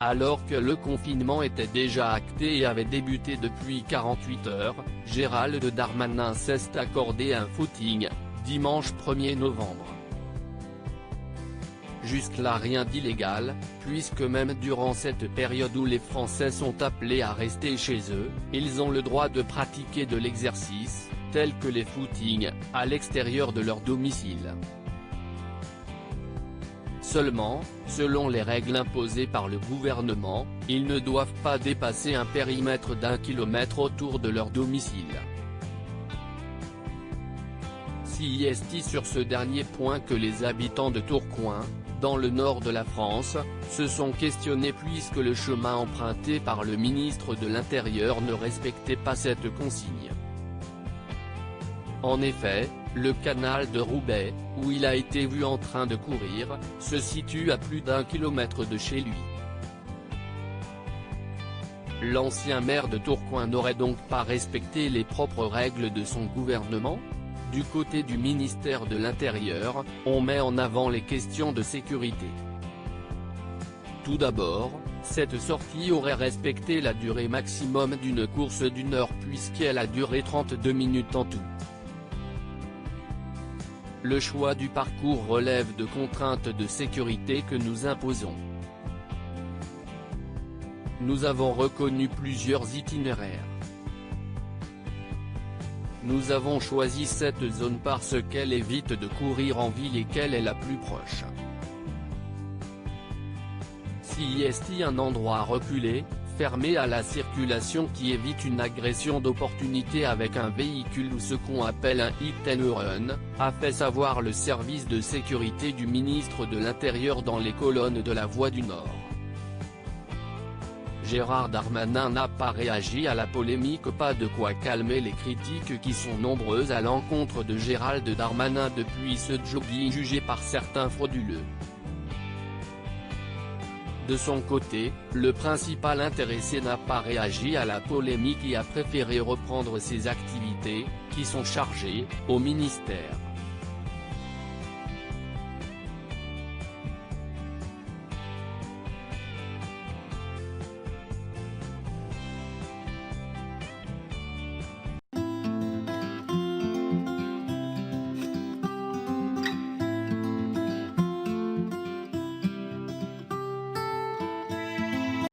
Alors que le confinement était déjà acté et avait débuté depuis 48 heures, Gérald Darmanin s'est accordé un footing, dimanche 1er novembre. Jusque-là rien d'illégal, puisque même durant cette période où les Français sont appelés à rester chez eux, ils ont le droit de pratiquer de l'exercice, tel que les footings, à l'extérieur de leur domicile. Seulement, selon les règles imposées par le gouvernement, ils ne doivent pas dépasser un périmètre d'1 km autour de leur domicile. C'est sur ce dernier point que les habitants de Tourcoing, dans le nord de la France, se sont questionnés puisque le chemin emprunté par le ministre de l'Intérieur ne respectait pas cette consigne. En effet, le canal de Roubaix, où il a été vu en train de courir, se situe à plus d'1 kilomètre de chez lui. L'ancien maire de Tourcoing n'aurait donc pas respecté les propres règles de son gouvernement ? Du côté du ministère de l'Intérieur, on met en avant les questions de sécurité. Tout d'abord, cette sortie aurait respecté la durée maximum d'une course d'1 heure puisqu'elle a duré 32 minutes en tout. Le choix du parcours relève de contraintes de sécurité que nous imposons. Nous avons reconnu plusieurs itinéraires. Nous avons choisi cette zone parce qu'elle évite de courir en ville et qu'elle est la plus proche. C'est un endroit reculé, fermé à la circulation qui évite une agression d'opportunité avec un véhicule ou ce qu'on appelle un hit and run, a fait savoir le service de sécurité du ministre de l'Intérieur dans les colonnes de la Voix du Nord. Gérald Darmanin n'a pas réagi à la polémique, pas de quoi calmer les critiques qui sont nombreuses à l'encontre de Gérald Darmanin depuis ce jogging jugé par certains frauduleux. De son côté, le principal intéressé n'a pas réagi à la polémique et a préféré reprendre ses activités, qui sont chargées, au ministère.